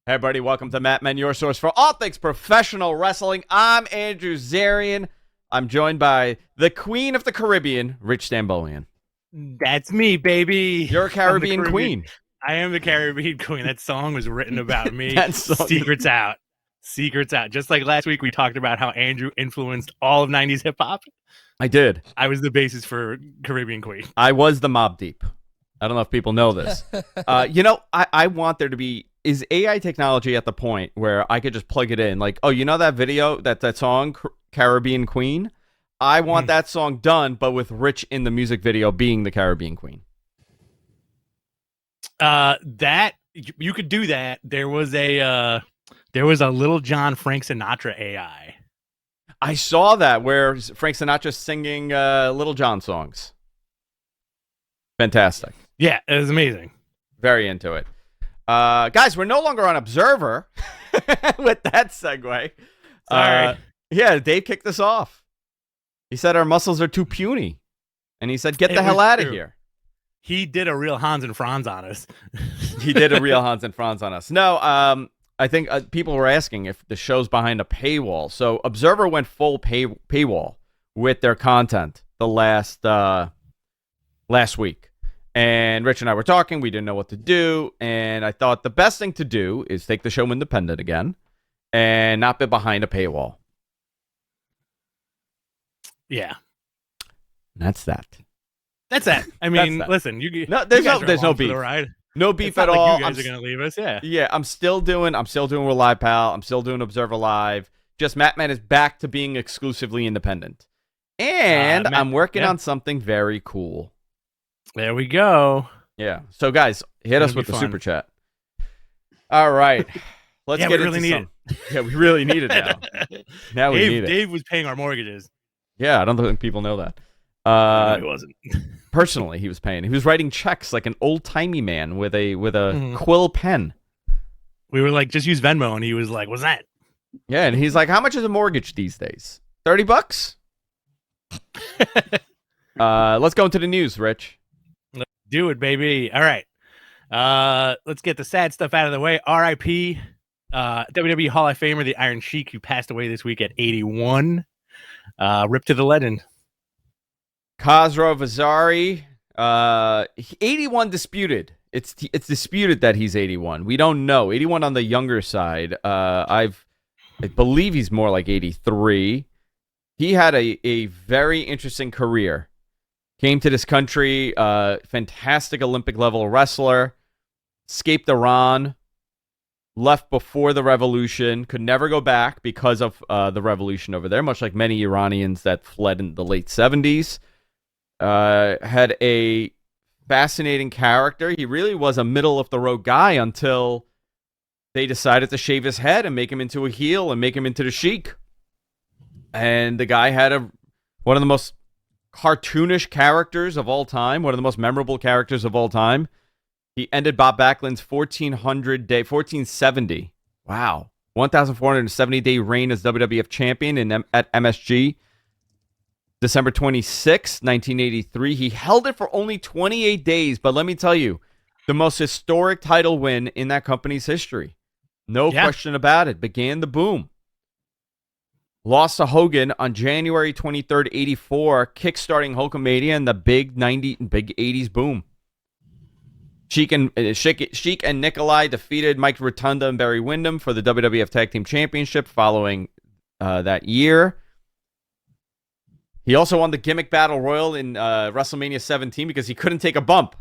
Hey, everybody, welcome to Matt Men, your source for all things professional wrestling. I'm Andrew Zarian. I'm joined by the Queen of the Caribbean, Rich Stambolian. That's me, baby. You're a Caribbean queen. I am the Caribbean queen. That song was written about me. Secrets out. Secrets out. Just like last week, we talked about how Andrew influenced all of 90s hip-hop. I did. I was the basis for Caribbean queen. I was the Mob Deep. I don't know if people know this. I want there to be... Is AI technology at the point where I could just plug it in? Like, oh, you know that video, that song, Caribbean Queen? I want that song done, but with Rich in the music video being the Caribbean Queen. That you could do that. There was a Little John Frank Sinatra AI. I saw that where Frank Sinatra singing Little John songs. Fantastic. Yeah, it was amazing. Very into it. Guys, we're no longer on Observer with that segue. Sorry. Yeah, Dave kicked us off. He said our muscles are too puny. And he said, get the hell out of here. He did a real Hans and Franz on us. He did a real Hans and Franz on us. No, I think people were asking if the show's behind a paywall. So Observer went full paywall with their content the last week. And Rich and I were talking. We didn't know what to do. And I thought the best thing to do is take the show independent again and not be behind a paywall. Yeah. And that's that. That's that. I mean, listen, there's no beef. No beef at all. You guys are going to leave us. Yeah. Yeah. I'm still doing with Live Pal. I'm still doing Observer Live. Just Matt Man is back to being exclusively independent. And I'm working on something very cool. There we go. Yeah. So, guys, hit us with the super chat. All right. Let's get into some. Yeah, we really need it now. Now we need it. Dave was paying our mortgages. Yeah, I don't think people know that. No, he wasn't. Personally, he was paying. He was writing checks like an old-timey man with a quill pen. We were like, just use Venmo, and he was like, what's that? Yeah, and he's like, how much is a mortgage these days? $30? Let's go into the news, Rich. Let's do it, baby. All right. Let's get the sad stuff out of the way. R.I.P. WWE Hall of Famer, the Iron Sheik, who passed away this week at 81. Rip to the legend. Khosrow Vazari, 81 disputed. It's disputed that he's 81. We don't know. 81 on the younger side. I believe he's more like 83. He had a very interesting career. Came to this country, fantastic Olympic level wrestler, escaped Iran, left before the revolution, could never go back because of the revolution over there, much like many Iranians that fled in the late 70s. Had a fascinating character. He really was a middle-of-the-road guy until they decided to shave his head and make him into a heel and make him into the Sheik. And the guy had one of the most cartoonish characters of all time, one of the most memorable characters of all time. He ended Bob Backlund's 1470, 1,470-day reign as WWF champion at MSG. December 26, 1983. He held it for only 28 days, but let me tell you, the most historic title win in that company's history. No question about it. Began the boom. Lost to Hogan on January 23rd, 84, kickstarting Hulkamania and the big 80s boom. Sheik and Nikolai defeated Mike Rotunda and Barry Windham for the WWF Tag Team Championship following that year. He also won the Gimmick Battle Royal in WrestleMania 17 because he couldn't take a bump.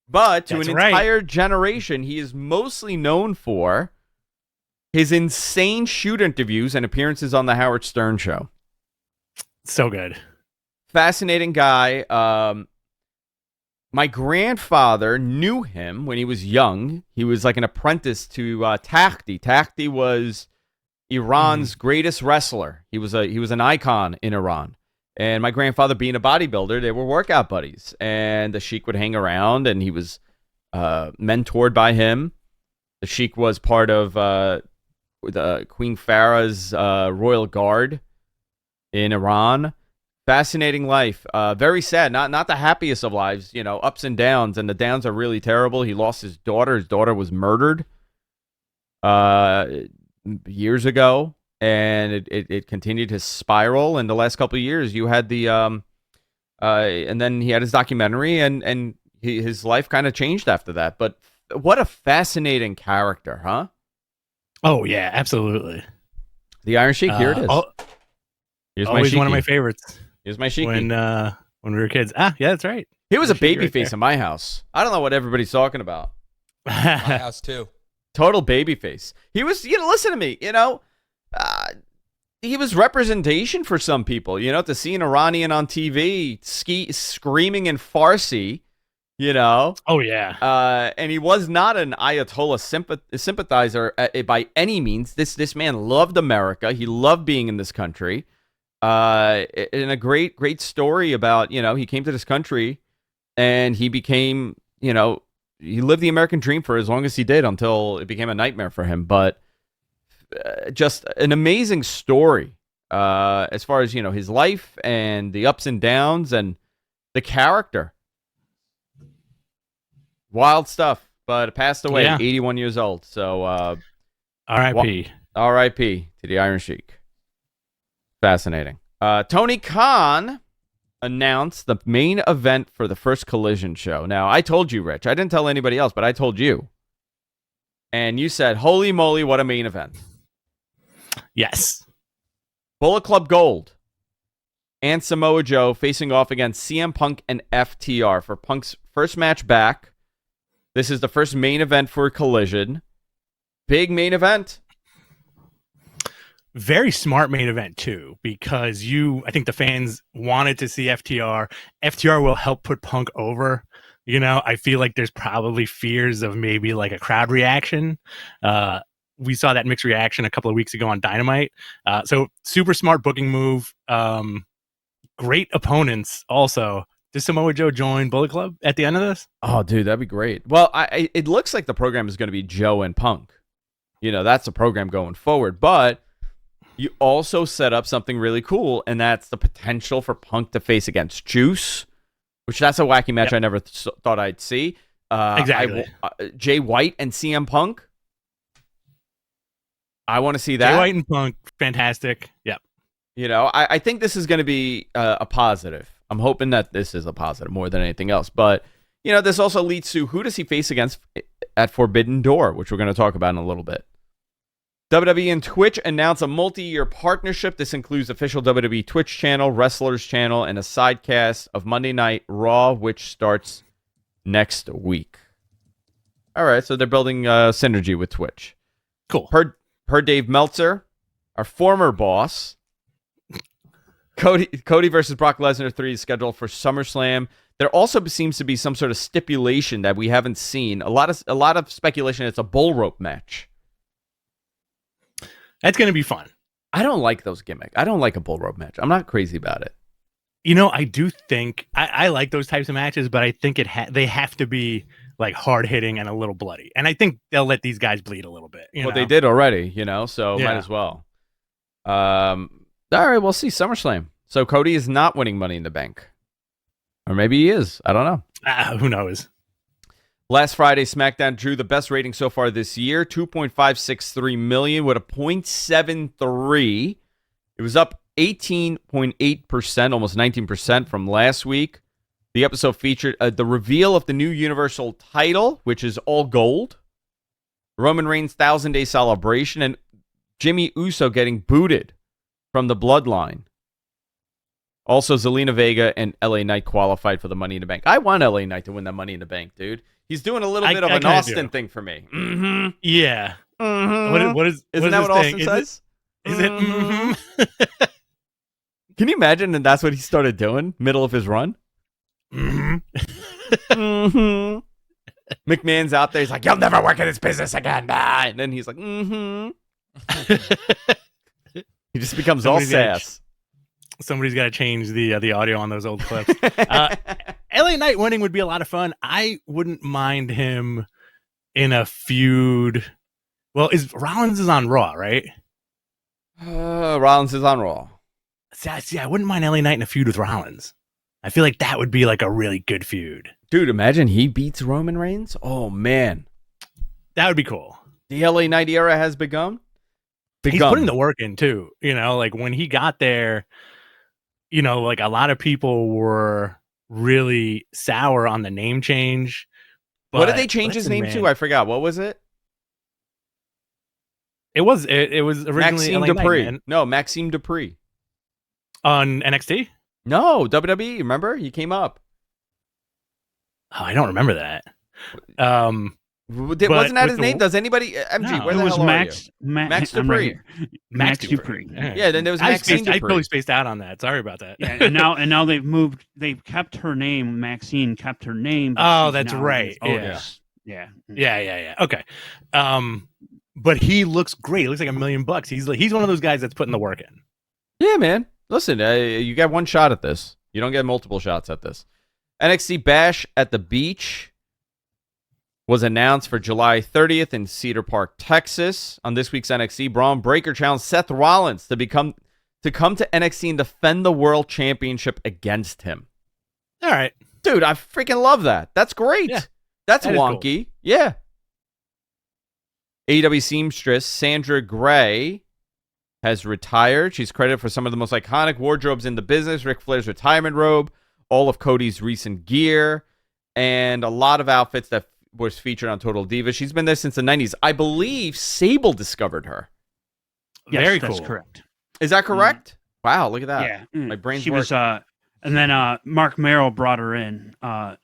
But to entire generation, he is mostly known for his insane shoot interviews and appearances on the Howard Stern Show. So good. Fascinating guy. My grandfather knew him when he was young. He was like an apprentice to Takhti. Takhti was Iran's greatest wrestler. He was an icon in Iran. And my grandfather, being a bodybuilder, they were workout buddies. And the Sheik would hang around, and he was mentored by him. The Sheik was part of Queen Farah's royal guard in Iran. Fascinating life. Very sad. Not the happiest of lives. You know, ups and downs, and the downs are really terrible. He lost his daughter. His daughter was murdered. years ago, and it continued to spiral. And the last couple of years, you had the and then he had his documentary, and his life kind of changed after that. But what a fascinating character, huh? Oh yeah, absolutely. The Iron Sheik. Here it is. Here's always one of my favorites. Here's my Sheik. When we were kids. Yeah, that's right. He was a baby face in my house. I don't know what everybody's talking about. My house too. Total baby face. He was, listen to me, he was representation for some people, to see an Iranian on TV screaming in Farsi, Oh, yeah. and he was not an Ayatollah sympathizer by any means. This man loved America. He loved being in this country. And a great, great story about, he came to this country and he became, he lived the American dream for as long as he did until it became a nightmare for him. But just an amazing story as far as, his life and the ups and downs and the character. Wild stuff, but passed away, 81 years old. So R.I.P. R.I.P. to the Iron Sheik. Fascinating. Tony Khan announced the main event for the first Collision show. Now, I told you, Rich. I didn't tell anybody else, but I told you. And you said, holy moly, what a main event. Yes. Bullet Club Gold and Samoa Joe facing off against CM Punk and FTR for Punk's first match back. This is the first main event for Collision. Big main event. Very smart main event, too, because I think the fans wanted to see FTR. FTR will help put Punk over. I feel like there's probably fears of maybe like a crowd reaction. We saw that mixed reaction a couple of weeks ago on Dynamite. So super smart booking move. Great opponents also. Does Samoa Joe join Bullet Club at the end of this? Oh, dude, that'd be great. Well, it looks like the program is going to be Joe and Punk. That's the program going forward. But you also set up something really cool, and that's the potential for Punk to face against Juice, which that's a wacky match I never thought I'd see. Exactly. Jay White and CM Punk. I want to see that. Jay White and Punk, fantastic. Yep. I think this is going to be a positive. I'm hoping that this is a positive more than anything else. But, this also leads to who does he face against at Forbidden Door, which we're going to talk about in a little bit. WWE and Twitch announced a multi-year partnership. This includes official WWE Twitch channel, Wrestlers channel, and a sidecast of Monday Night Raw, which starts next week. All right, so they're building synergy with Twitch. Cool. Per Dave Meltzer, our former boss, Cody versus Brock Lesnar 3 is scheduled for SummerSlam. There also seems to be some sort of stipulation that we haven't seen. A lot of speculation. It's a bull rope match. That's going to be fun. I don't like those gimmicks. I don't like a bull rope match. I'm not crazy about it. I do think I like those types of matches, but I think they have to be like hard hitting and a little bloody. And I think they'll let these guys bleed a little bit. They did already, so might as well. All right, we'll see. SummerSlam. So Cody is not winning Money in the Bank. Or maybe he is. I don't know. Who knows? Last Friday, SmackDown drew the best rating so far this year, 2.563 million with a 0.73. It was up 18.8%, almost 19% from last week. The episode featured the reveal of the new Universal title, which is all gold, Roman Reigns' 1,000-day celebration, and Jimmy Uso getting booted from the Bloodline. Also, Zelina Vega and LA Knight qualified for the Money in the Bank. I want LA Knight to win that Money in the Bank, dude. He's doing a little bit of an Austin thing for me. Mm-hmm. Yeah. Mm-hmm. Isn't that what Austin says? Is it? Mm-hmm. Can you imagine that that's what he started doing middle of his run? Mm-hmm. Mm-hmm. McMahon's out there. He's like, you'll never work in this business again. Nah. And then he's like, mm-hmm. He just becomes all sass. Somebody's got to change the audio on those old clips. LA Knight winning would be a lot of fun. I wouldn't mind him in a feud. Well, Rollins is on Raw, right? Rollins is on Raw. See, I wouldn't mind LA Knight in a feud with Rollins. I feel like that would be like a really good feud. Dude, imagine he beats Roman Reigns. Oh, man. That would be cool. The LA Knight era has begun. He's putting the work in too. Like when he got there, like a lot of people were really sour on the name change. What did they change his name to? I forgot. What was it? It was originally Maxime LA Dupree. Knight, No, Maxime Dupree. On NXT? No, WWE. Remember? He came up. Oh, I don't remember that. Wasn't that his name? Does anybody? MG, No, where the it was hell Max, are you? Max I'm Dupree. Max Dupree. Yeah, then there was Maxine Dupree. I totally spaced out on that. Sorry about that. Yeah, and now they've kept her name. Maxine kept her name. Oh, that's right. Yeah. Okay. But he looks great. He looks like $1 million. He's one of those guys that's putting the work in. Yeah, man. Listen, you got one shot at this. You don't get multiple shots at this. NXT Bash at the Beach was announced for July 30th in Cedar Park, Texas. On this week's NXT, Braun Breaker challenged Seth Rollins to come to NXT and defend the World Championship against him. All right. Dude, I freaking love that. That's great. Yeah, that's that wonky. Cool. Yeah. AEW seamstress Sandra Gray has retired. She's credited for some of the most iconic wardrobes in the business. Ric Flair's retirement robe, all of Cody's recent gear, and a lot of outfits that was featured on Total Divas. She's been there since the 90s. I believe Sable discovered her. Yes, Very that's cool. correct. Is that correct? Wow, look at that. Yeah. My brain's She working. was and then Mark Merrill brought her in.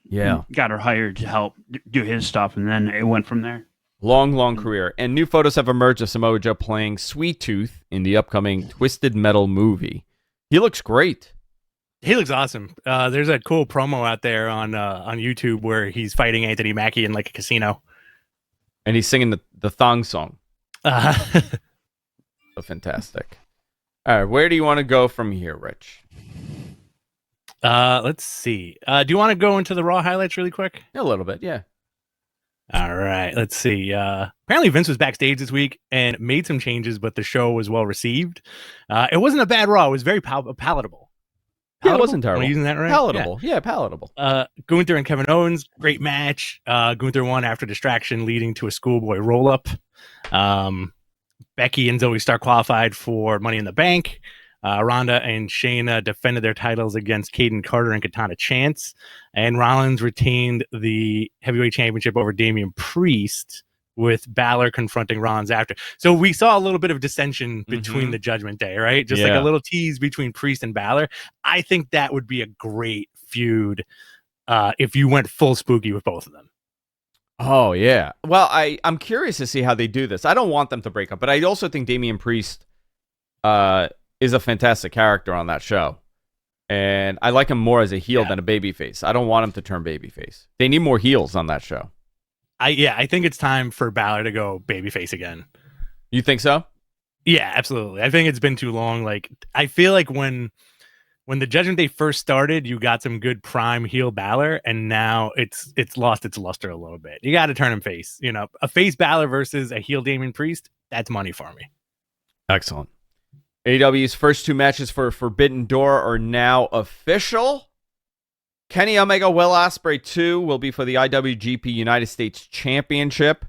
Yeah. Got her hired to help do his stuff, and then it went from there. Long career. And new photos have emerged of Samoa Joe playing Sweet Tooth in the upcoming Twisted Metal movie. He looks great. He looks awesome. There's a cool promo out there on YouTube where he's fighting Anthony Mackie in like a casino. And he's singing the thong song. Uh-huh. So fantastic. All right, where do you want to go from here, Rich? Let's see. Do you want to go into the Raw highlights really quick? A little bit, yeah. All right, let's see. Apparently Vince was backstage this week and made some changes, but the show was well received. It wasn't a bad Raw. It was very palatable. Yeah, it wasn't terrible. Am I using that right? Palatable. Yeah, palatable. Gunther and Kevin Owens, great match. Gunther won after distraction, leading to a schoolboy roll-up. Becky and Zoe Stark qualified for Money in the Bank. Ronda and Shayna defended their titles against Kaden Carter and Katana Chance. And Rollins retained the heavyweight championship over Damian Priest, with Balor confronting Rollins after. So we saw a little bit of dissension between the Judgment Day, right? Just like a little tease between Priest and Balor. I think that would be a great feud if you went full spooky with both of them. Oh, yeah. Well, I'm curious to see how they do this. I don't want them to break up, but I also think Damian Priest is a fantastic character on that show. And I like him more as a heel than a babyface. I don't want him to turn babyface. They need more heels on that show. I think it's time for Balor to go babyface again. You think so? Yeah, absolutely. I think it's been too long. Like, I feel like when the Judgment Day first started, you got some good prime heel Balor, and now it's lost its luster a little bit. You got to turn him face. You know, a face Balor versus a heel Damian Priest, that's money for me. Excellent. AEW's first two matches for Forbidden Door are now official. Kenny Omega Will Osprey 2 will be for the IWGP United States Championship.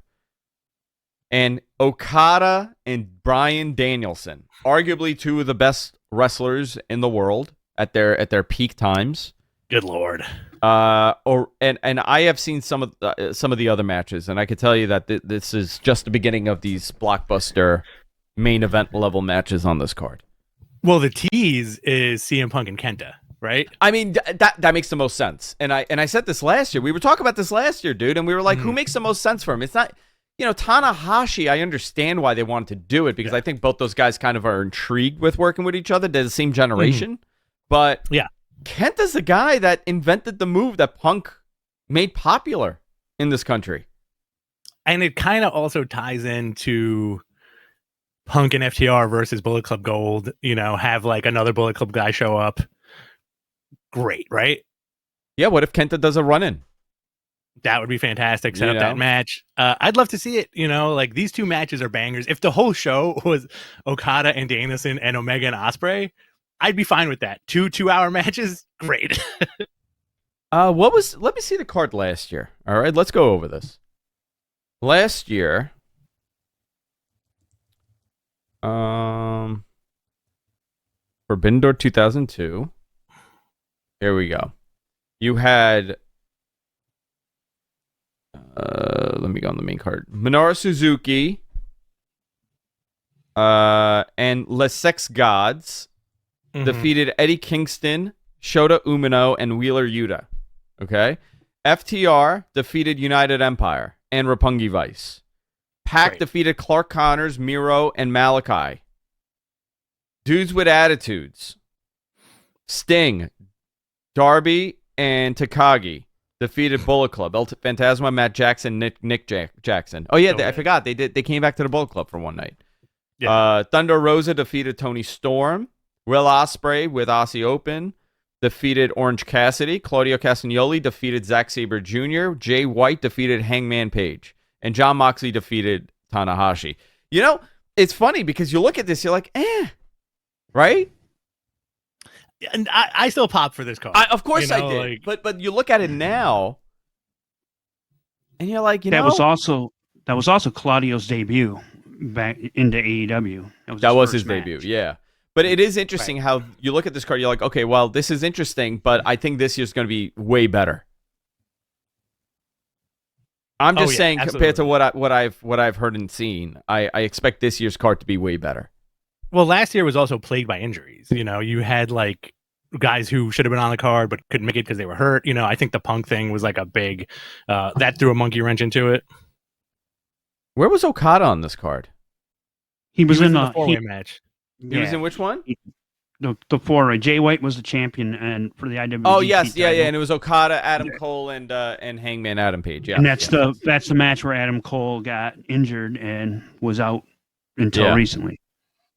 And Okada and Bryan Danielson, arguably two of the best wrestlers in the world at their peak times. Good Lord. And I have seen some of the other matches, and I can tell you that this is just the beginning of these blockbuster main event level matches on this card. Well, the tease is CM Punk and Kenta, right? I mean, that makes the most sense. And I said this last year. We were talking about this last year, dude, and we were like, who makes the most sense for him? It's not, Tanahashi, I understand why they wanted to do it, because I think both those guys kind of are intrigued with working with each other. They're the same generation. But Kenta's the guy that invented the move that Punk made popular in this country. And it kind of also ties into Punk and FTR versus Bullet Club Gold, have like another Bullet Club guy show up. Great, right? Yeah, what if Kenta does a run-in? That would be fantastic. Set up that match. I'd love to see it. Like these two matches are bangers. If the whole show was Okada and Danielson and Omega and Osprey, I'd be fine with that. 2-hour matches, great. Let me see the card last year. All right, let's go over this. Last year, Forbidden Door 2002. Here we go. You had... let me go on the main card. Minoru Suzuki and Les Sex Gods defeated Eddie Kingston, Shota Umino, and Wheeler Yuta. Okay? FTR defeated United Empire and Roppongi Vice. Pac defeated Clark Connors, Miro, and Malachi. Dudes with Attitudes. Sting, Darby, and Takagi defeated Bullet Club. El Phantasma, Matt Jackson, Nick Jackson. Oh yeah, I forgot they came back to the Bullet Club for one night. Yeah. Thunder Rosa defeated Tony Storm. Will Osprey with Aussie Open defeated Orange Cassidy. Claudio Castagnoli defeated Zack Sabre Jr. Jay White defeated Hangman Page. And John Moxley defeated Tanahashi. You know, it's funny because you look at this, you're like, right? And I still pop for this card. Of course I did. Like... But you look at it now, and you're like, that was also Claudio's debut back into AEW. That was his debut, yeah. But it is interesting how you look at this card. You're like, okay, well, this is interesting, but I think this year's going to be way better. I'm just saying, absolutely. Compared to what I've heard and seen, I expect this year's card to be way better. Well, last year was also plagued by injuries. You know, you had like guys who should have been on the card but couldn't make it because they were hurt. You know, I think the Punk thing was like a big that threw a monkey wrench into it. Where was Okada on this card? He was in the four-way match. He was in which one? The four-way. Jay White was the champion, and for the IWGP. Oh yes, title. Yeah, and it was Okada, Adam Cole, and Hangman Adam Page. Yeah, and that's the match where Adam Cole got injured and was out until recently.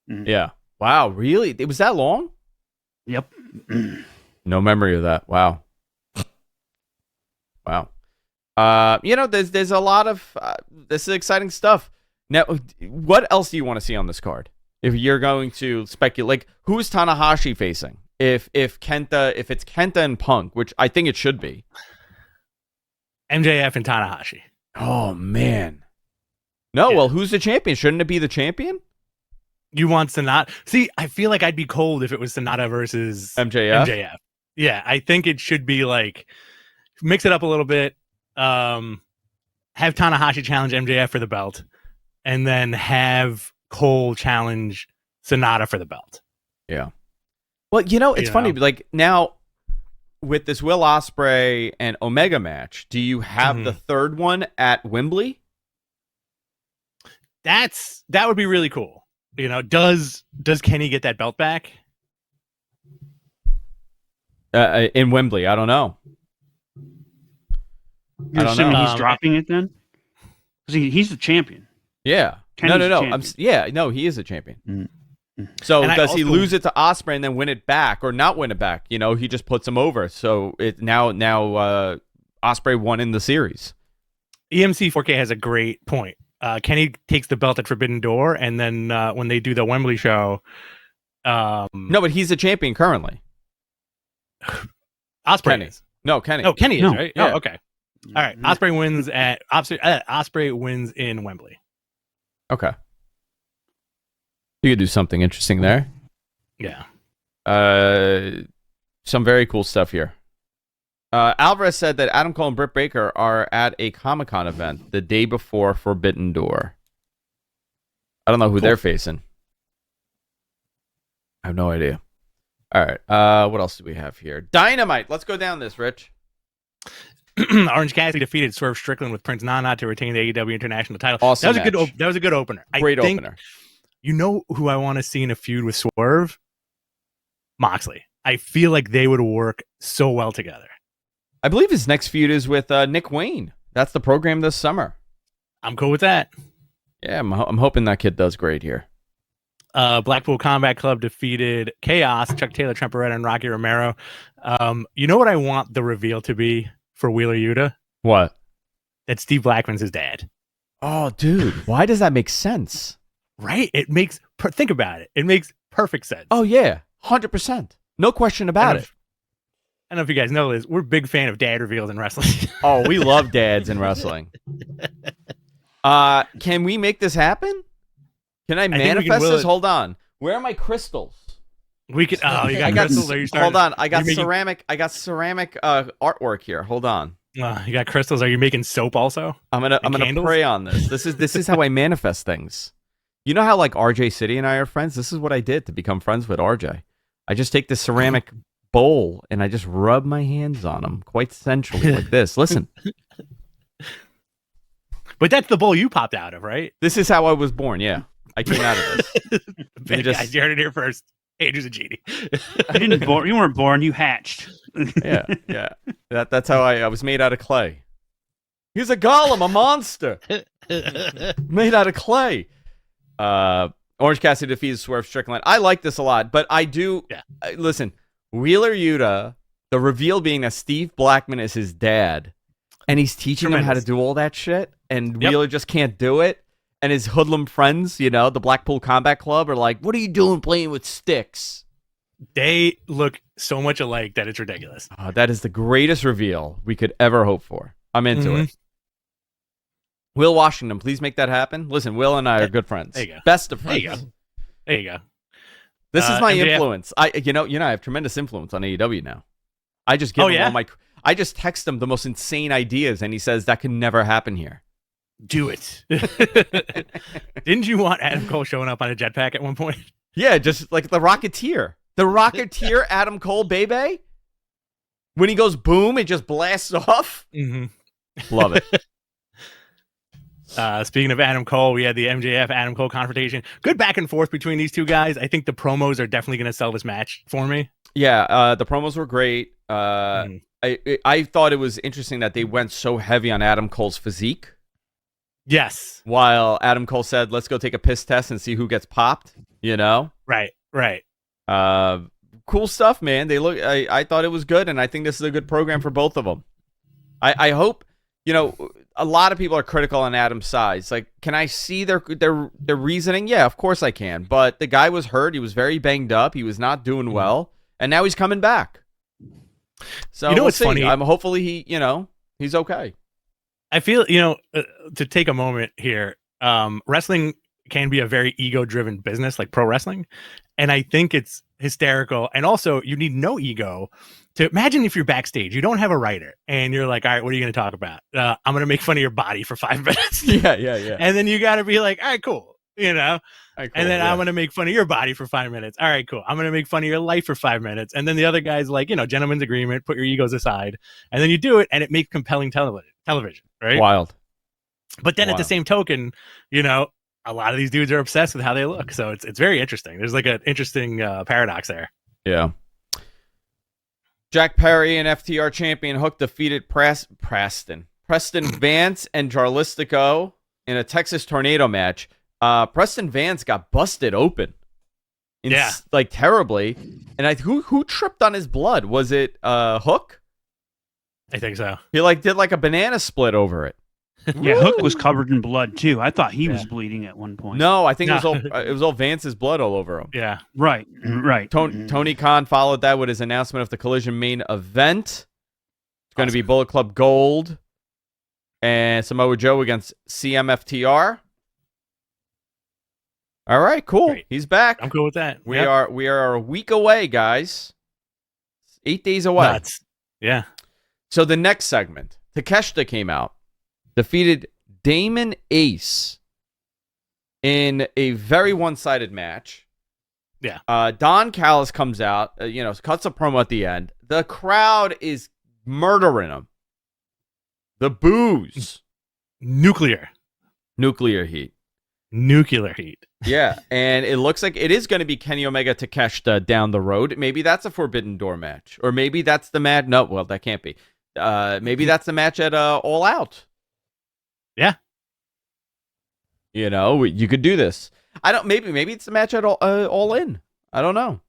Yeah. Wow. Really? It was that long? Yep. No memory of that. Wow. Wow. You know, there's a lot of this is exciting stuff. Now, what else do you want to see on this card? If you're going to speculate, like who's Tanahashi facing? If it's Kenta and Punk, which I think it should be. MJF and Tanahashi. Oh man. No, well, who's the champion? Shouldn't it be the champion? You want Sonata? See, I feel like I'd be cold if it was Sonata versus MJF. Yeah, I think it should be like mix it up a little bit. Have Tanahashi challenge MJF for the belt, and then have Cole challenge Sonata for the belt. Yeah. Well, you know, it's funny. Like now, with this Will Osprey and Omega match, do you have the third one at Wembley? That would be really cool. You know, does Kenny get that belt back? In Wembley, I don't know. You're assuming he's dropping it then? Because he's the champion. Yeah. Kenny's No. He is a champion. Mm-hmm. So does he lose it to Osprey and then win it back, or not win it back? You know, he just puts him over. So it now Osprey won in the series. EMC 4K has a great point. Kenny takes the belt at Forbidden Door, and then when they do the Wembley show, no, but he's a champion currently. Osprey is. No, Kenny. Oh, Kenny is, right? Yeah. Oh, okay. All right. Osprey wins Osprey wins in Wembley. Okay. You could do something interesting there. Yeah. Some very cool stuff here. Alvarez said that Adam Cole and Britt Baker are at a Comic-Con event the day before Forbidden Door. I don't know who they're facing. I have no idea. All right. What else do we have here? Dynamite. Let's go down this, Rich. Orange Cassidy defeated Swerve Strickland with Prince Nana to retain the AEW International title. Awesome. That was a good opener. Great opener. You know who I want to see in a feud with Swerve? Moxley. I feel like they would work so well together. I believe his next feud is with Nick Wayne. That's the program this summer. I'm cool with that. Yeah, I'm hoping that kid does great here. Blackpool Combat Club defeated Chaos, Chuck Taylor, Trent Beretta, and Rocky Romero. You know what I want the reveal to be for Wheeler Yuta? What? That Steve Blackman's his dad. Oh, dude. Why does that make sense? Right? It makes... think about it. It makes perfect sense. Oh, yeah. 100%. No question about it. I don't know if you guys know this. We're a big fan of dad reveals in wrestling. Oh, we love dads in wrestling. Can we make this happen? Can I manifest this? Hold on. Where are my crystals? We could. Oh, you got I got crystals. Are you starting? hold on. I got you're making- ceramic. I got ceramic artwork here. Hold on. You got crystals. Are you making soap also? I'm gonna candles? pray on this. This is how I manifest things. You know how like RJ City and I are friends? This is what I did to become friends with RJ. I just take this ceramic bowl and I just rub my hands on them quite sensually like this. Listen. But that's the bowl you popped out of, right? This is how I was born. Yeah. I came out of this. Big guys, you heard it here first. Andrew's a genie. You weren't born. You hatched. Yeah. That's how I was made out of clay. He's a golem, a monster. Made out of clay. Orange Cassidy defeats Swerve Strickland. I like this a lot, but I do. Yeah. Listen, Wheeler Yuta, the reveal being that Steve Blackman is his dad, and he's teaching him how to do all that shit, and Wheeler just can't do it. And his hoodlum friends, the Blackpool Combat Club, are like, "What are you doing playing with sticks?" They look so much alike that it's ridiculous. That is the greatest reveal we could ever hope for. I'm into it. Will Washington, please make that happen. Listen, Will and I are good friends. There you go. Best of friends. There you go. This is my MJF. influence. I have tremendous influence on AEW now. I just give him all my. I just text him the most insane ideas, and he says that can never happen here. Do it. Didn't you want Adam Cole showing up on a jetpack at one point? Yeah, just like the Rocketeer. The Rocketeer, Adam Cole, baby. When he goes boom, it just blasts off. Mm-hmm. Love it. Speaking of Adam Cole, we had the MJF Adam Cole confrontation. Good back and forth between these two guys. I think the promos are definitely going to sell this match for me. Yeah, the promos were great. I thought it was interesting that they went so heavy on Adam Cole's physique. Yes. While Adam Cole said, "Let's go take a piss test and see who gets popped." Right. Cool stuff, man. They look. I thought it was good, and I think this is a good program for both of them. I hope. A lot of people are critical on Adam's size. Like, can I see their reasoning? Yeah, of course I can. But the guy was hurt. He was very banged up. He was not doing well, and now he's coming back. So what's funny? Hopefully he's okay. I feel, to take a moment here, wrestling can be a very ego-driven business, like pro wrestling. And I think it's hysterical. And also, you need no ego to imagine if you're backstage, you don't have a writer, and you're like, all right, what are you going to talk about? I'm going to make fun of your body for 5 minutes. Yeah. And then you got to be like, all right, cool. All right, cool, and then I'm going to make fun of your body for 5 minutes. All right, cool. I'm going to make fun of your life for 5 minutes. And then the other guy's like, gentleman's agreement, put your egos aside. And then you do it, and it makes compelling television, right? Wild. But then at the same token, a lot of these dudes are obsessed with how they look. So it's very interesting. There's like an interesting paradox there. Yeah. Jack Perry and FTR champion Hook defeated Preston Vance and Jarlistico in a Texas Tornado match. Preston Vance got busted open. Like terribly. And who tripped on his blood? Was it Hook? I think so. He did like a banana split over it. Yeah, Hook was covered in blood too. I thought he was bleeding at one point. No, I think it was all Vance's blood all over him. Yeah. Right. Tony Khan followed that with his announcement of the Collision main event. It's going to be Bullet Club Gold and Samoa Joe against CMFTR. All right, cool. Great. He's back. I'm cool with that. We are a week away, guys. 8 days away. Nuts. Yeah. So the next segment, Takeshita came out, defeated Damon Ace in a very one-sided match. Yeah. Don Callis comes out, cuts a promo at the end. The crowd is murdering him. The boos. Nuclear heat. Yeah, and it looks like it is going to be Kenny Omega Takeshita down the road. Maybe that's a Forbidden Door match. Or maybe that's the match. No, well, that can't be. Maybe that's the match at All Out. Yeah. You could do this. Maybe it's the match at All In. I don't know.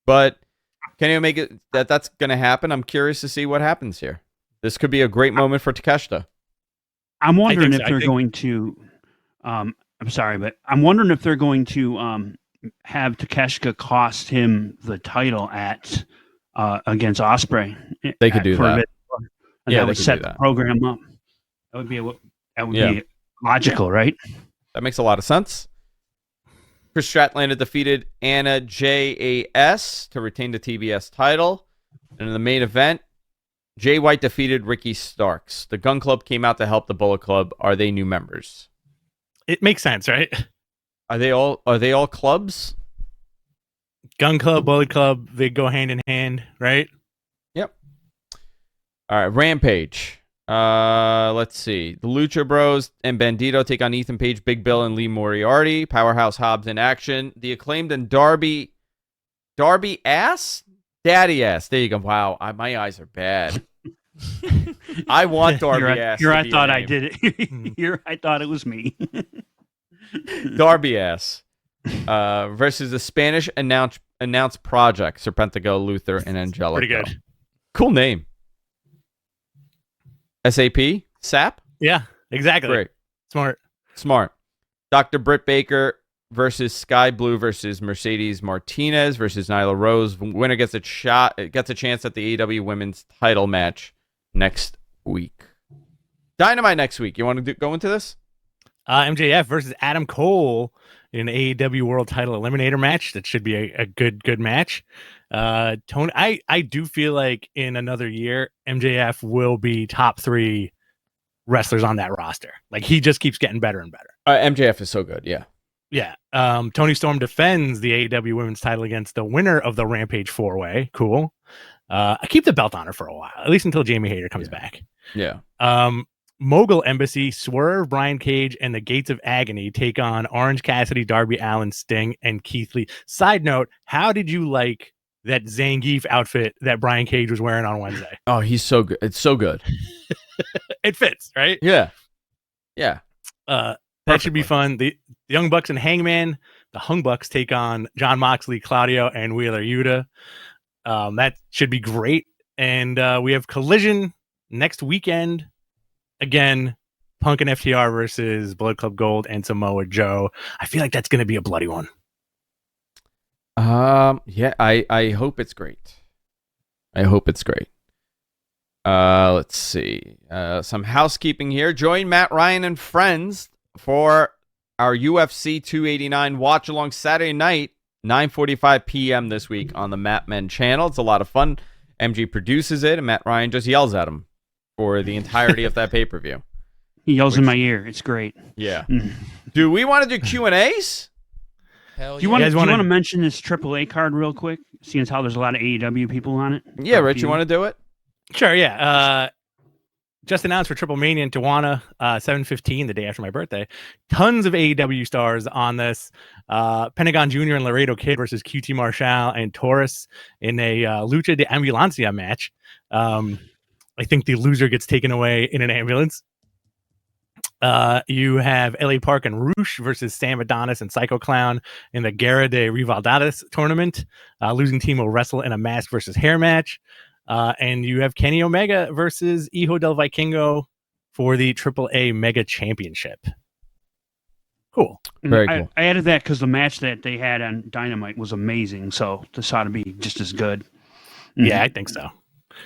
But Kenny Omega, that's going to happen. I'm curious to see what happens here. This could be a great moment for Takeshita. I'm wondering if they're going to I'm sorry, but I'm wondering if they're going to have Takeshita cost him the title at against Osprey. They could do that. And that would set the program up. That would be be logical, right? That makes a lot of sense. Chris Statlander defeated Anna JAS to retain the TBS title. And in the main event, Jay White defeated Ricky Starks. The Gun Club came out to help the Bullet Club. Are they new members? It makes sense, right? Are they all clubs? Gun Club, Bullet Club, they go hand in hand, right? Yep. All right, Rampage. Let's see. The Lucha Bros and Bandito take on Ethan Page, Big Bill, and Lee Moriarty. Powerhouse Hobbs in action. The Acclaimed and Darby Ass? Daddy Ass. There you go. Wow, my eyes are bad. I want Darby Ass. Here I thought I did it. Here I thought it was me. Darby Ass versus the Spanish announced project, Serpentico, Luther, and Angelico. Pretty good. Cool name. SAP? Yeah, exactly. Great. Smart. Dr. Britt Baker versus Sky Blue versus Mercedes Martinez versus Nyla Rose. Winner gets a chance at the AEW Women's Title match next week. Dynamite next week. You want to go into this? MJF versus Adam Cole in an AEW World Title Eliminator match. That should be a good match. Tony, I do feel like in another year, MJF will be top 3 wrestlers on that roster. Like, he just keeps getting better and better. MJF is so good. Yeah. Yeah. Tony Storm defends the AEW Women's Title against the winner of the Rampage 4-way. Cool. I keep the belt on her for a while, at least until Jamie Hayter comes back. Yeah. Mogul Embassy, Swerve, Brian Cage, and the Gates of Agony take on Orange Cassidy, Darby Allin, Sting, and Keith Lee. Side note, how did you like that Zangief outfit that Brian Cage was wearing on Wednesday? Oh, he's so good. It's so good. It fits, right? Yeah. Yeah. That should be fun. The Young Bucks and Hangman, the Hung Bucks take on John Moxley, Claudio, and Wheeler Yuta. That should be great. And we have Collision next weekend. Again, Punk and FTR versus Blood Club Gold and Samoa Joe. I feel like that's going to be a bloody one. Yeah, I hope it's great. Let's see. Some housekeeping here. Join Matt Ryan and friends for our UFC 289 watch along Saturday night, 9:45 p.m. this week on the Matt Men channel. It's a lot of fun. MG produces it, and Matt Ryan just yells at him for the entirety of that pay-per-view. He yells in my ear. It's great. Yeah. Do we want to do Q&As? Hell Do you want to mention this AAA card real quick, seeing as how there's a lot of AEW people on it? Yeah, Rich, you want to do it? Sure, yeah. Just announced for Triple Mania in Tijuana, 7/15, the day after my birthday. Tons of AEW stars on this. Pentagon Jr. and Laredo Kid versus QT Marshall and Taurus in a Lucha de Ambulancia match. I think the loser gets taken away in an ambulance. You have LA Park and Roosh versus Sam Adonis and Psycho Clown in the Guerra de Rivaldades tournament. Losing team will wrestle in a mask versus hair match. And you have Kenny Omega versus Hijo del Vikingo for the AAA Mega Championship. Cool. Very cool. I added that because the match that they had on Dynamite was amazing. So this ought to be just as good. Yeah, I think so.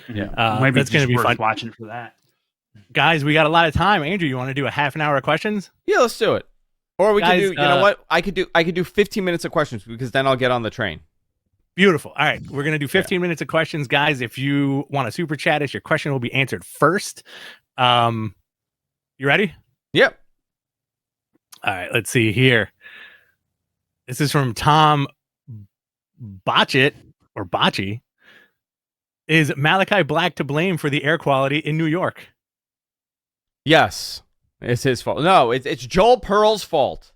Yeah. Maybe that's going to be fun. Watching for that. Guys, we got a lot of time. Andrew, you want to do a half an hour of questions? Yeah, let's do it. Or we can Guys, do, you know what? I could do 15 minutes of questions because then I'll get on the train. Beautiful. All right. We're going to do 15 minutes of questions. Guys, if you want to super chat us, your question will be answered first. You ready? Yep. All right. Let's see here. This is from Tom Botchit or Bocci. Is Malachi Black to blame for the air quality in New York? Yes. It's his fault. No, it's Joel Pearl's fault.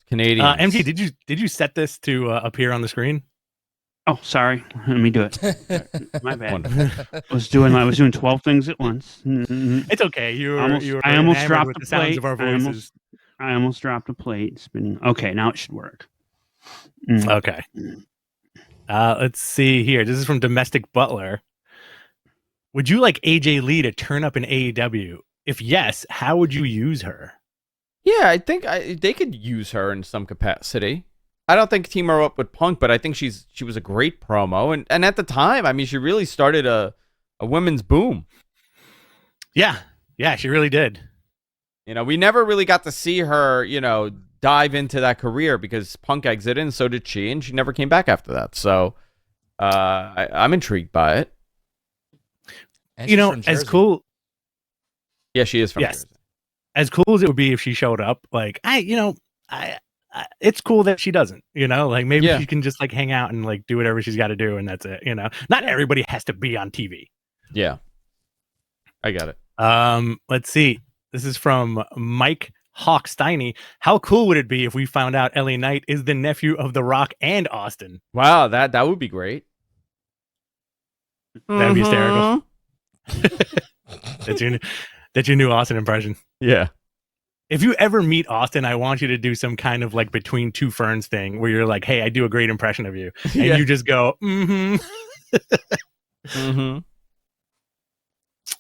Canadian. MG, did you set this to appear on the screen? Oh, sorry. Let me do it. My bad. I was doing 12 things at once. It's okay. I almost dropped with the the sounds plate. of our voices. I almost dropped a plate. Spinning. Okay, now it should work. Okay. Let's see here. This is from Domestic Butler. Would you like AJ Lee to turn up in AEW? If yes, how would you use her? Yeah, I think they could use her in some capacity. I don't think team her up with Punk, but I think she was a great promo. And at the time, I mean, she really started a women's boom. Yeah, she really did. You know, we never really got to see her, dive into that career because Punk exited and so did she, and she never came back after that. So I'm intrigued by it. And she's from as Jersey. cool. Yeah, she is from Yes. Jersey. As cool as it would be if she showed up, like it's cool that she doesn't, like maybe she can just like hang out and like do whatever she's got to do, and that's it. Not everybody has to be on TV. Yeah, I got it. Let's see. This is from Mike Hawksteiny. How cool would it be if we found out LA Knight is the nephew of The Rock and Austin? Wow, that would be great. That'd be hysterical. That's your new Austin impression. Yeah. If you ever meet Austin, I want you to do some kind of like between two ferns thing where you're like, hey, I do a great impression of you. And you just go,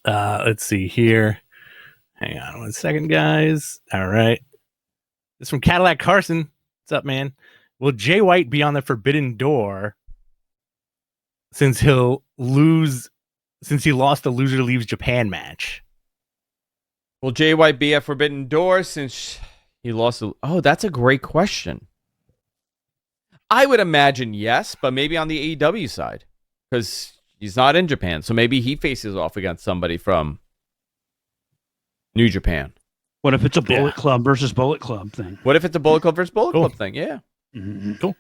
let's see here. Hang on 1 second, guys. All right. This is from Cadillac Carson. What's up, man? Will Jay White be on the Forbidden Door since he lost the Loser Leaves Japan match? Will Jay White be at Forbidden Door since he lost? Oh, that's a great question. I would imagine yes, but maybe on the AEW side because he's not in Japan. So maybe he faces off against somebody from New Japan. What if it's a Bullet Club versus Bullet Club thing? What if it's a Bullet Club versus Bullet Club thing? Yeah. Mm-hmm. Cool.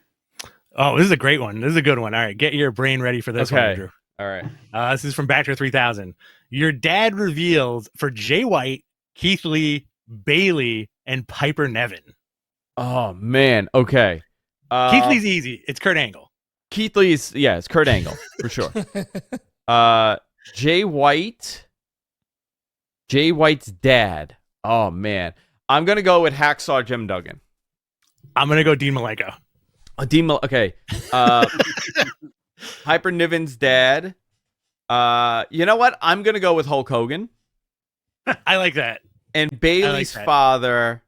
Oh, this is a great one. This is a good one. All right, get your brain ready for this one, Drew. All right. This is from Bachelor 3000. Your dad reveals for Jay White, Keith Lee, Bailey, and Piper Nevin. Oh, man. Okay. Keith Lee's easy. It's Kurt Angle. Keith Lee's, it's Kurt Angle, for sure. Jay White's dad. Oh, man. I'm going to go with Hacksaw Jim Duggan. I'm going to go Dean Malenko. Okay. Piper Niven's dad. You know what? I'm going to go with Hulk Hogan. I like that. And Bailey's father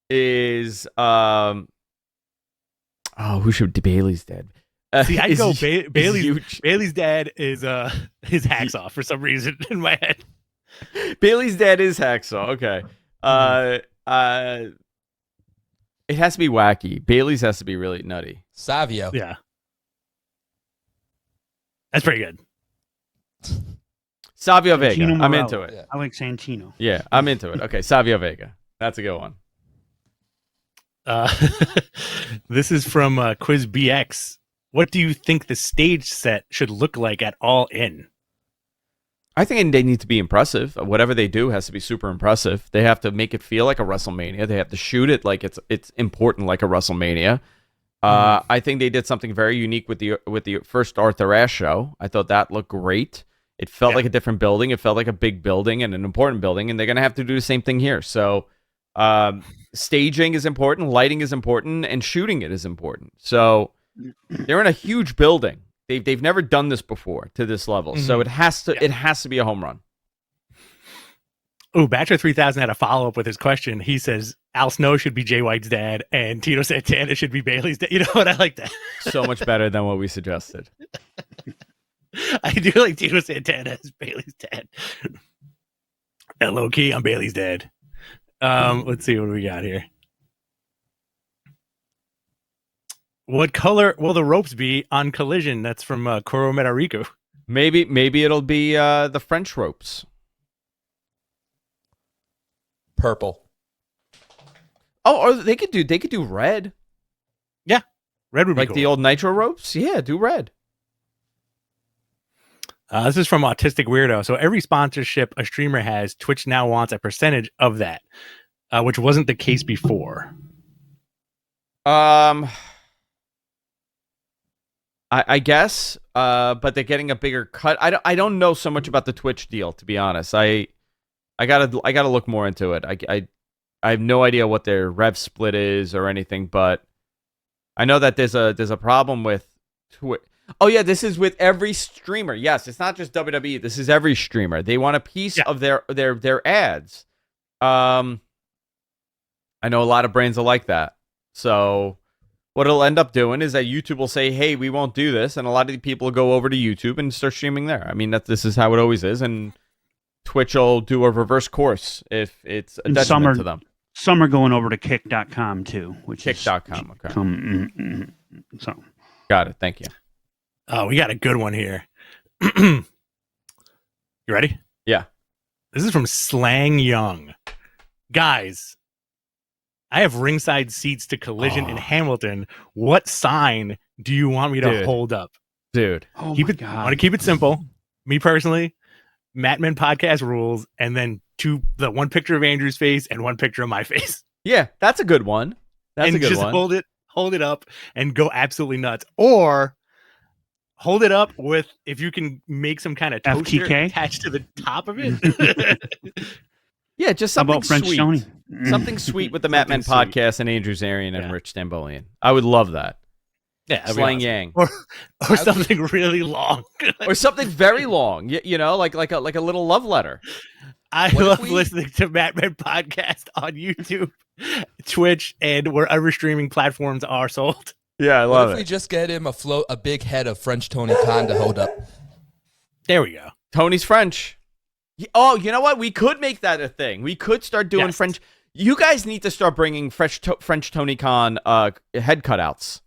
is who should be Bailey's dad? See, I'd go Bailey's dad is Hacksaw for some reason in my head. Bailey's dad is Hacksaw. Okay. It has to be wacky. Bailey's has to be really nutty. Savio. Yeah. That's pretty good. Savio Vega. I'm into it. Yeah. I like Santino. Yeah, I'm into it. Okay, Savio Vega. That's a good one. This is from Quiz BX. What do you think the stage set should look like at All In? I think they need to be impressive. Whatever they do has to be super impressive. They have to make it feel like a WrestleMania. They have to shoot it like it's important like a WrestleMania. I think they did something very unique with the first Arthur Ashe show. I thought that looked great. It felt like a different building. It felt like a big building and an important building, and they're going to have to do the same thing here. So staging is important, lighting is important, and shooting it is important. So they're in a huge building. They've never done this before to this level. So it has to be a home run. Oh, Bachelor 3000 had a follow-up with his question. He says Al Snow should be Jay White's dad and Tito Santana should be Bailey's dad. You know what? I like that. So much better than what we suggested. I do like Tito Santana as Bailey's dad. And low key, I'm Bailey's dad. Let's see what we got here. What color will the ropes be on Collision? That's from Koro Metariku. Maybe it'll be the French ropes. Purple. Oh, or they could do red. Yeah, red would be like cool. The old Nitro ropes. Yeah, do red. This is from Autistic Weirdo. So every sponsorship a streamer has, Twitch now wants a percentage of that, which wasn't the case before. I guess, but they're getting a bigger cut. I don't know so much about the Twitch deal, to be honest. I gotta look more into it. I have no idea what their rev split is or anything, but I know that there's a problem with Twitch. Oh yeah, this is with every streamer. Yes, it's not just WWE. This is every streamer. They want a piece of their ads. I know a lot of brands are like that. So what it'll end up doing is that YouTube will say, "Hey, we won't do this," and a lot of the people will go over to YouTube and start streaming there. I mean, this is how it always is, and Twitch will do a reverse course if it's a detriment to them. Some are going over to kick.com too, which Kick.com. is Okay. So Got it. Thank you. Oh, we got a good one here. You ready? Yeah. This is from Slang Young. Guys, I have ringside seats to Collision in Hamilton. What sign do you want me to hold up? Dude. oh Keep my it. God. I want to keep it simple. Me personally, Mattman podcast rules, and then one picture of Andrew's face and one picture of my face. Yeah, that's a good one. That's and a good just one. hold it up and go absolutely nuts. Or hold it up with, if you can make some kind of toaster FTK? attached to the top of it. Yeah, just How something about French sweet. Tony? Something sweet with the Matt Men Something sweet. podcast and Andrew Zarian and Yeah. Rich Stambolian. I would love that. Yeah, that'd be Slang awesome. Yang. Or something really long. Or something very long. You know, like a little love letter. I What if love we- listening to Matt Men podcast on YouTube, Twitch, and wherever streaming platforms are sold. Yeah, I What love if we it. just get him a big head of French Tony Khan to hold up? There we go. Tony's French. Oh, you know what? We could make that a thing. We could start doing Yes. French. You guys need to start bringing French Tony Khan head cutouts.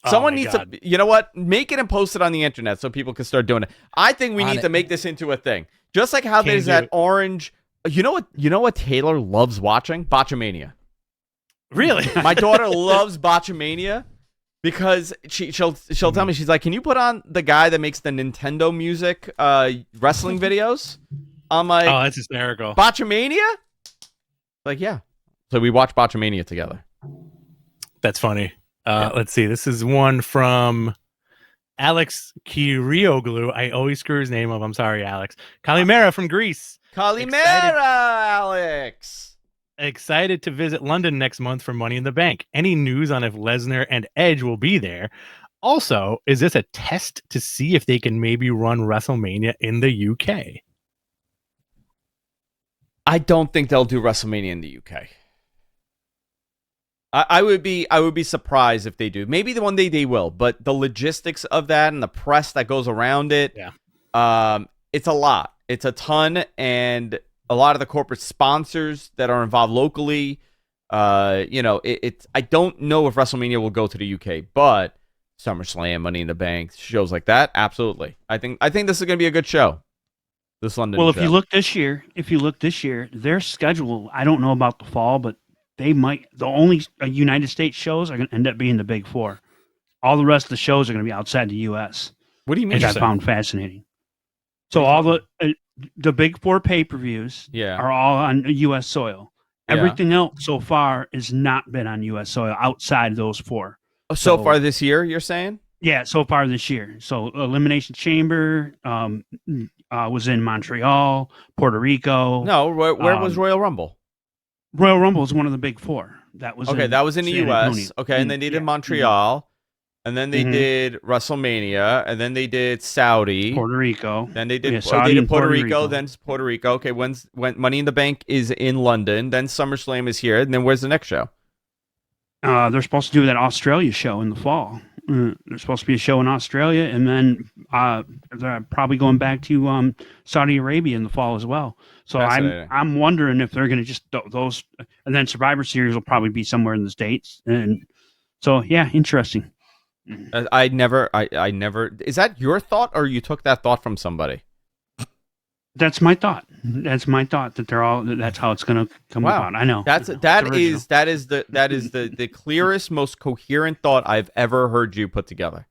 Someone Oh my needs God. to, you know what? Make it and post it on the internet so people can start doing it. I think we On need it. to make this into a thing. Just like how Can there's do that it. orange. You know what Taylor loves watching? Botchamania. Really? My daughter loves Botchamania because she'll tell me, she's like, "Can you put on the guy that makes the Nintendo music wrestling videos?" I'm like, Oh, that's hysterical. Botchamania? Like, yeah. So we watch Botchamania together. That's funny. Let's see. This is one from Alex Kirioglu. I always screw his name up. I'm sorry, Alex. Kalimera from Greece. Kalimera, Alex. Excited to visit London next month for Money in the Bank. Any news on if Lesnar and Edge will be there? Also, is this a test to see if they can maybe run WrestleMania in the UK? I don't think they'll do WrestleMania in the UK. I would be surprised if they do. Maybe the one day they will, but the logistics of that and the press that goes around it, it's a lot. It's a ton, and a lot of the corporate sponsors that are involved locally. It's. I don't know if WrestleMania will go to the UK, but SummerSlam, Money in the Bank, shows like that, absolutely. I think this is going to be a good show. This London. Well, show. if you look this year, their schedule, I don't know about the fall, but they might, the only United States shows are going to end up being the big four. All the rest of the shows are going to be outside the U.S., What do you mean? which I found fascinating. So all the big four pay-per-views are all on U.S. soil. Yeah. Everything else so far has not been on U.S. soil outside those four. So far this year, you're saying? Yeah, so far this year. So Elimination Chamber was in Montreal, Puerto Rico. No, where was Royal Rumble? Royal Rumble is one of the big four. That was Okay, that was in the San U.S. Antonio. Okay, and then they did Yeah. Montreal, and then they did WrestleMania, and then they did Saudi. Puerto Rico. Then they did, Saudi they did and Puerto Rico, then Puerto Rico. Okay, when Money in the Bank is in London, then SummerSlam is here, and then where's the next show? They're supposed to do that Australia show in the fall. There's supposed to be a show in Australia, and then they're probably going back to Saudi Arabia in the fall as well. So I'm wondering if they're going to just those, and then Survivor Series will probably be somewhere in the States. And so, yeah, interesting. I never. Is that your thought, or you took that thought from somebody? That's my thought. That's my thought that they're all. That's how it's going to come about. I know. That is the clearest, most coherent thought I've ever heard you put together.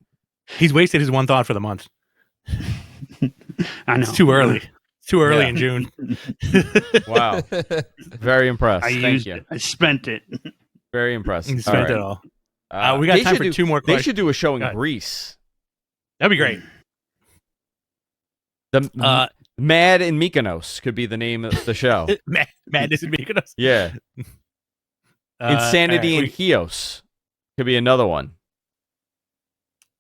He's wasted his one thought for the month. I know. It's too early. It's too early in June. Wow. Very impressed. Thank you. I spent it. Very impressed. You spent it all. We got they time should for two more They questions. should do a show in Go ahead. Greece. That'd be great. The Mad in Mykonos could be the name of the show. Madness in Mykonos. Yeah. Insanity all in Chios could be another one.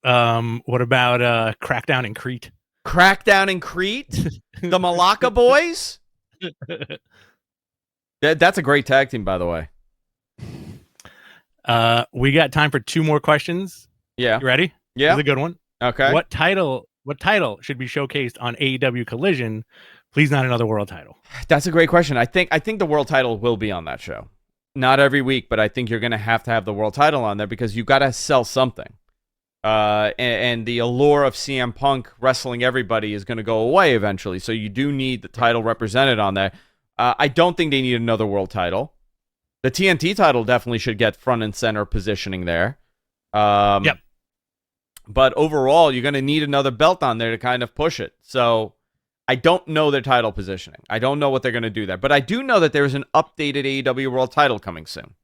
What about Crackdown in Crete? Crackdown in Crete? The Malacca Boys? That's a great tag team, by the way. We got time for two more questions. Yeah. You ready? Yeah. This is a good one. Okay. What title should be showcased on AEW Collision? Please not another world title. That's a great question. I think the world title will be on that show. Not every week, but I think you're going to have the world title on there because you got to sell something. And the allure of CM Punk wrestling everybody is going to go away eventually. So you do need the title represented on there. I don't think they need another world title. The TNT title definitely should get front and center positioning there. Yep. But overall, you're going to need another belt on there to kind of push it. So I don't know their title positioning. I don't know what they're going to do there. But I do know that there's an updated AEW world title coming soon.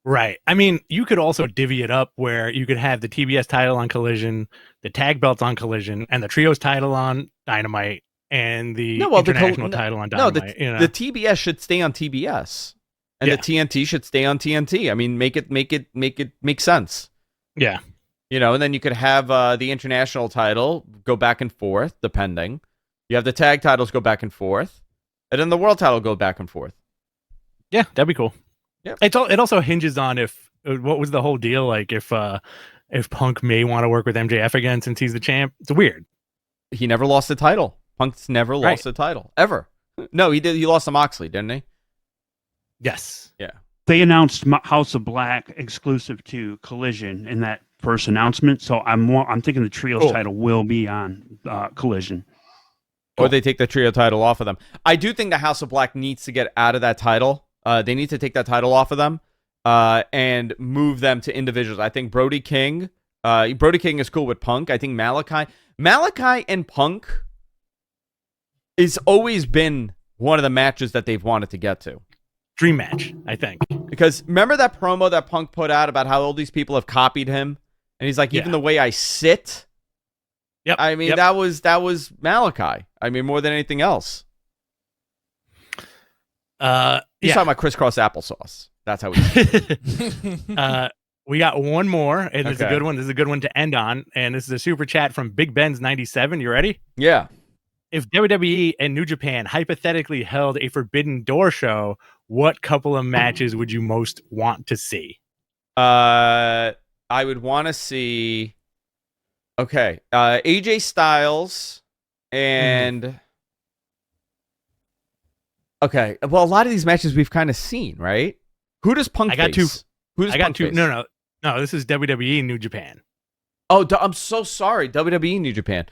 Right. I mean, you could also divvy it up where you could have the TBS title on Collision, the tag belts on Collision, and the Trios title on Dynamite, and the international title on Dynamite. The TBS should stay on TBS, and the TNT should stay on TNT. I mean, make it make sense. Yeah. And then you could have the international title go back and forth, depending. You have the tag titles go back and forth, and then the world title go back and forth. Yeah, that'd be cool. Yeah. It also hinges on what was the whole deal, like if Punk may want to work with MJF again since he's the champ. It's weird. He never lost the title. Punk's never lost the title ever. No, he did. He lost to Moxley, didn't he? Yes. Yeah. They announced House of Black exclusive to Collision in that first announcement, so I'm thinking the Trios title will be on Collision. Or they take the trio title off of them. I do think the House of Black needs to get out of that title. They need to take that title off of them and move them to individuals. I think Brody King is cool with Punk. I think Malachi and Punk has always been one of the matches that they've wanted to get to. Dream match, I think. Because remember that promo that Punk put out about how all these people have copied him? And he's like, even the way I sit. Yep. I mean, that was Malachi. I mean, more than anything else. He's talking about crisscross applesauce. That's how we we got one more, and it's a good one. This is a good one to end on. And this is a super chat from Big Ben's 97. You ready? Yeah. If WWE and New Japan hypothetically held a Forbidden Door show, what couple of matches would you most want to see? I would want to see AJ Styles and well, a lot of these matches we've kind of seen, right? Who does Punk face? I got two. No, this is WWE New Japan. Oh, I'm so sorry. WWE New Japan.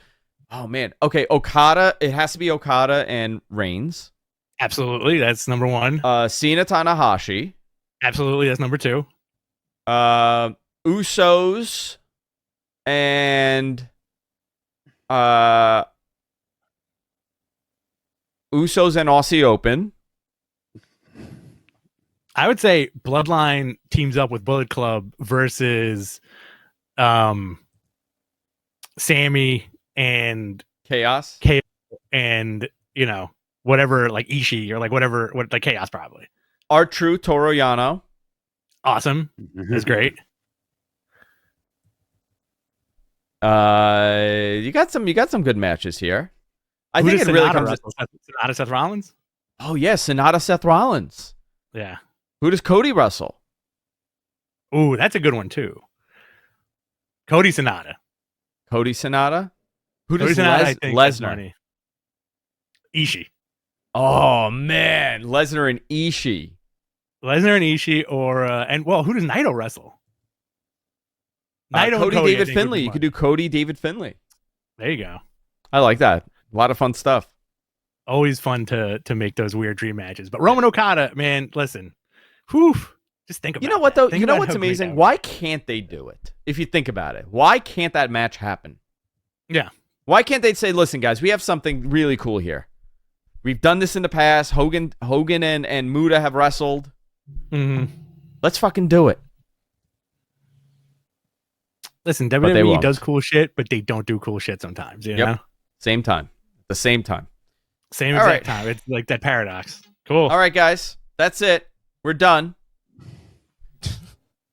Oh, man. Okay, Okada. It has to be Okada and Reigns. Absolutely. That's number one. Cena Tanahashi. Absolutely. That's number two. Usos and Aussie Open. I would say Bloodline teams up with Bullet Club versus Sammy and Chaos and whatever, like Ishii or like whatever, like Chaos probably. R-Truth, Toru Yano. Awesome. That's great. You got some good matches here. I think it really comes Sonata Seth Rollins. Oh yeah, Sonata Seth Rollins. Yeah. Who does Cody wrestle? Ooh, that's a good one too. Cody Sonata. Who does Lesnar? Ishii. Oh man, Lesnar and Ishii. Or who does Naito wrestle? Cody David Finlay. You could do Cody David Finlay. There you go. I like that. A lot of fun stuff. Always fun to make those weird dream matches. But Roman Okada, man, listen. Whew. Just think about it. You know what, though? You know what's amazing? Why can't they do it? If you think about it. Why can't that match happen? Yeah. Why can't they say, listen, guys, we have something really cool here. We've done this in the past. Hogan and Muta have wrestled. Mm-hmm. Let's fucking do it. Listen, WWE does cool shit, but they don't do cool shit sometimes. You know? Same time. The same time. Same exact time. It's like that paradox. Cool. All right, guys. That's it. We're done.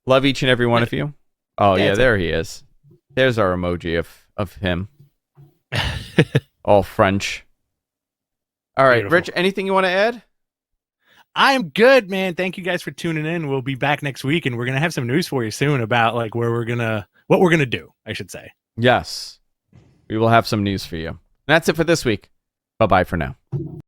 Love each and every one of you. Oh, yeah, there he is. There's our emoji of him. All French. All right, beautiful. Rich, anything you want to add? I'm good, man. Thank you guys for tuning in. We'll be back next week, and we're going to have some news for you soon about like what we're going to do, I should say. Yes. We will have some news for you. And that's it for this week. Bye-bye for now.